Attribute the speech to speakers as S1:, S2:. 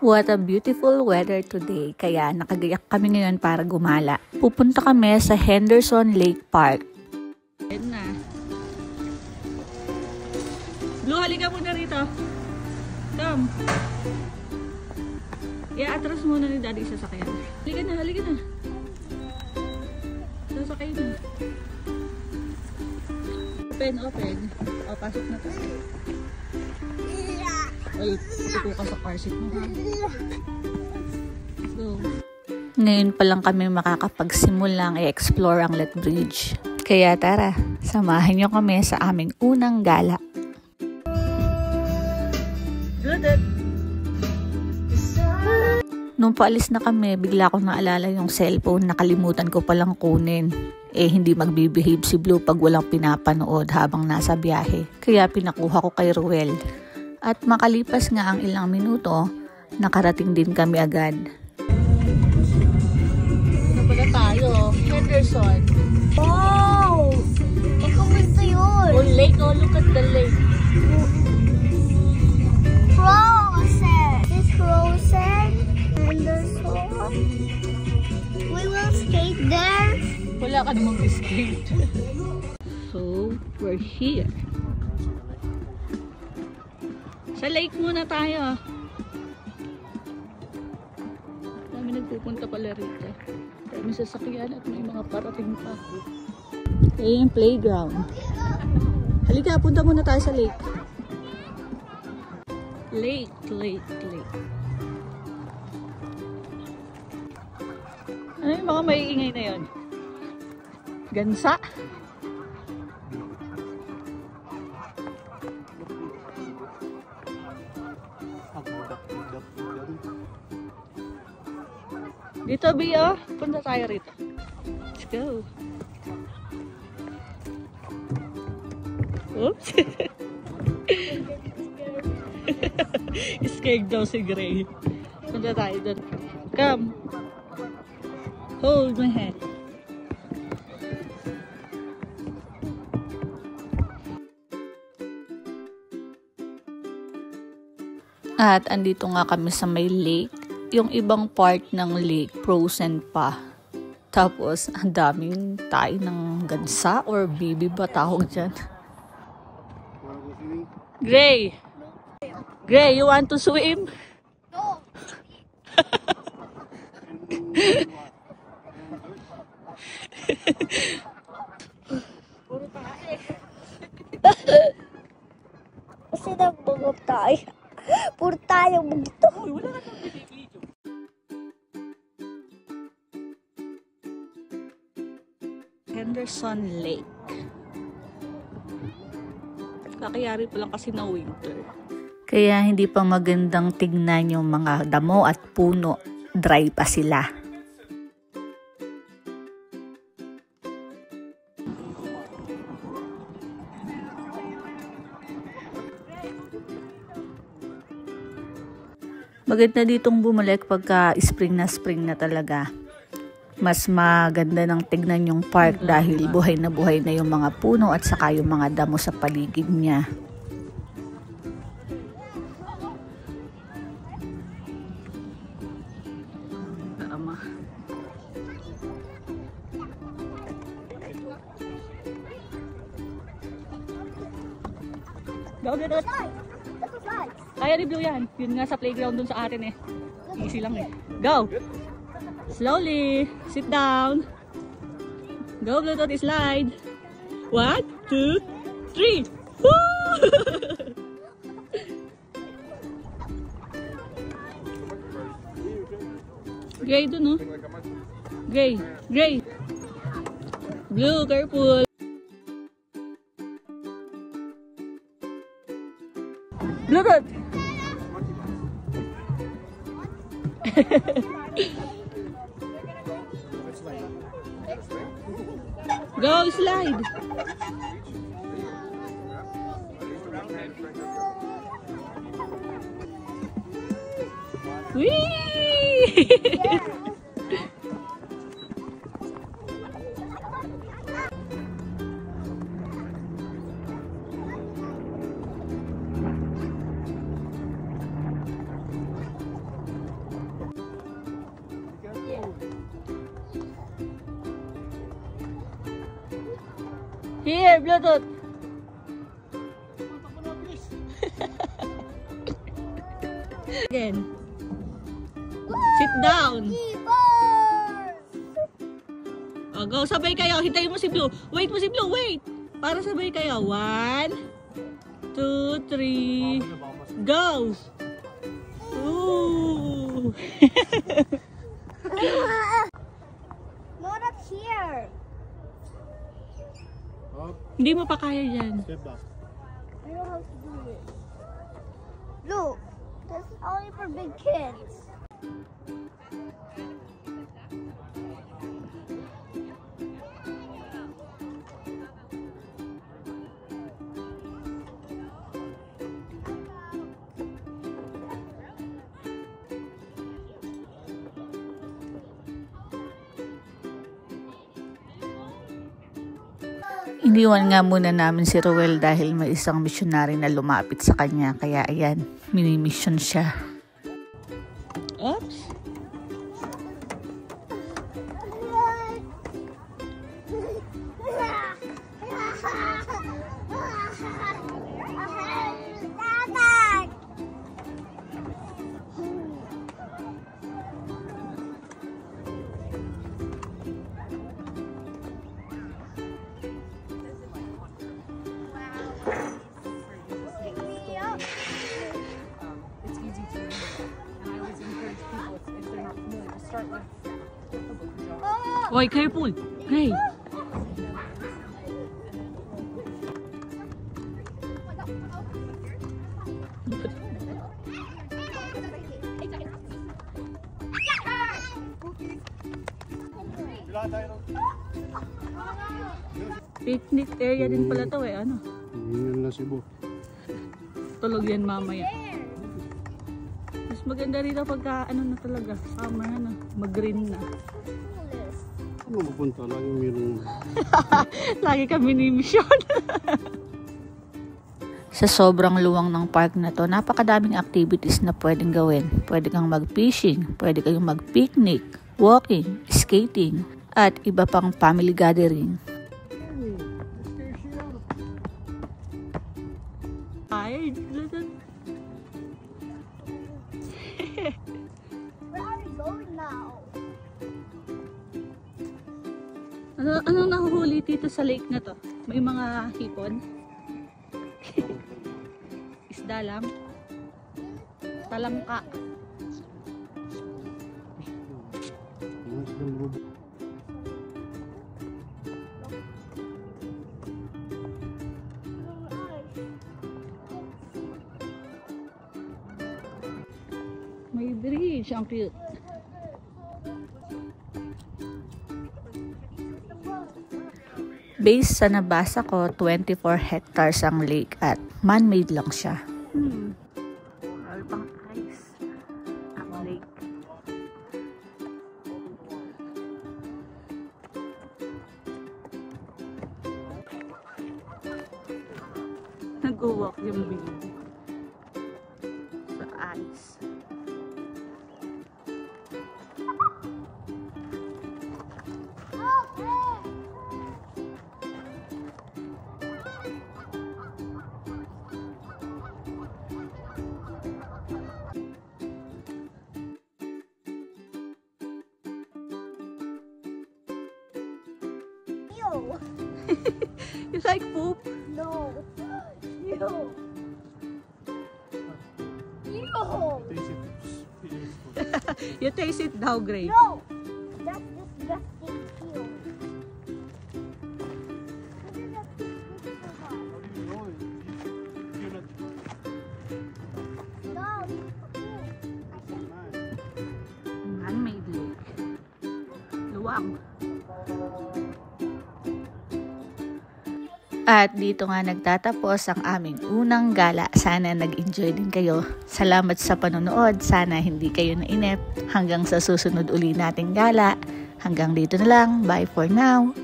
S1: What a beautiful weather today, kaya nakagayak kami ngayon para gumala. Pupunta kami sa Henderson Lake Park. Ayan na. Blue, halika muna rito. Come. I-atras muna ni Daddy sa sasakyan. Halika na, halika na. Sasakay na. Open, open. O, pasok na tayo. Ay, ito ka sa car seat mo, ha? Go. Ngayon pa lang kami makakapagsimulang i-explore ang Let Bridge. Kaya tara, samahan niyo kami sa aming unang gala. Nung paalis na kami, bigla ko naalala yung cellphone, nakalimutan ko palang kunin. Hindi magbibehave si Blue pag walang pinapanood habang nasa biyahe. Kaya pinakuha ko kay Ruel. At makalipas nga ang ilang minuto, nakarating din kami agad. Ano pala tayo? Henderson.
S2: Oh! Ikaw yun.
S1: Oh, lake. Oh, look at the lake.
S2: Frozen. It's frozen. Henderson. We will skate there.
S1: Wala ka namang skate. So, we're here. Sa lake muna tayo. Dami nagpupunta pala rito. Dami sasakyan at may mga parating pa. Ayan yung playground. Halika, punta muna tayo sa lake. Lake. Ano yung mga maiingay na yun? Gansa? Dito, Bio. Punta tayo rito. Let's go. Oops. Scared daw si Gray. Punta tayo doon. Come. Hold my hand. At andito nga kami sa may lake. Yung ibang part ng lake, frozen pa. Tapos, ang daming tayo ng gansa or bibi ba tawag dyan? Gray! Gray, you want to swim?
S2: No. Kasi nagbungog tayo. Puro tayo bugto.
S1: Wala ka nang video. Henderson Lake. Kakayari pa lang kasi na winter. Kaya hindi pa magandang tignan yung mga damo at puno. Dry pa sila. Maganda ditong bumalik pagka spring na talaga. Mas maganda ng tignan yung park dahil buhay na yung mga puno at saka yung mga damo sa paligid niya. Tama. Go. Kaya ni Blue yan. Yun nga sa playground dun sa atin eh. Easy lang eh. Go! Slowly. Sit down. Go, Blue, slide. 1, 2, 3. Woo! Gray dun, no? Gray. Blue, careful. Blue, good. Go, slide. Whee! Here, Bluetooth. Again. Sit down. Oh, go, sabay kayo. Hintayin mo si Blue. Wait mo si Blue, wait. Para sabay kayo. 1, 2, 3. Go. Ooh.
S2: Not up here.
S1: Hindi mo pa kaya yan.
S2: I don't know how to do it. Look, that's only for big kids.
S1: Iniwan nga muna namin si Ruel dahil may isang misyonary na lumapit sa kanya. Kaya ayan, mini-mission siya. Oops! Oi, careful! Hey! Picnic area din pala to eh, ano?
S3: Yan na Cebu.
S1: Tulog yan mamaya. Mas maganda rito pagka ano na talaga, summer na, mag-green na.
S3: Ano pupunta? Laging mayroong...
S1: Lagi kami ni mission. Sa sobrang luwang ng park na to, napakadaming activities na pwedeng gawin. Pwede kang mag-fishing, pwede kayong mag-picnic, walking, skating, at iba pang family gathering. Tired?
S2: Where are we going now?
S1: Anong nahuhuli dito sa lake na to? May mga hipon? Isda lang? Talangka? May bridge, ang cute. Based sa nabasa ko, 24 hectares ang lake at man-made lang siya. Wala pang ice ang lake. Nag-walk yung baby sa ice. You like poop?
S2: No. Ew.
S1: You taste it daw, Grape.
S2: No. That's disgusting. Ew.
S1: Man-made lake. Luwang. At dito nga nagtatapos ang aming unang gala. Sana nag-enjoy din kayo. Salamat sa panonood. Sana hindi kayo nainip. Hanggang sa susunod uli nating gala. Hanggang dito na lang. Bye for now.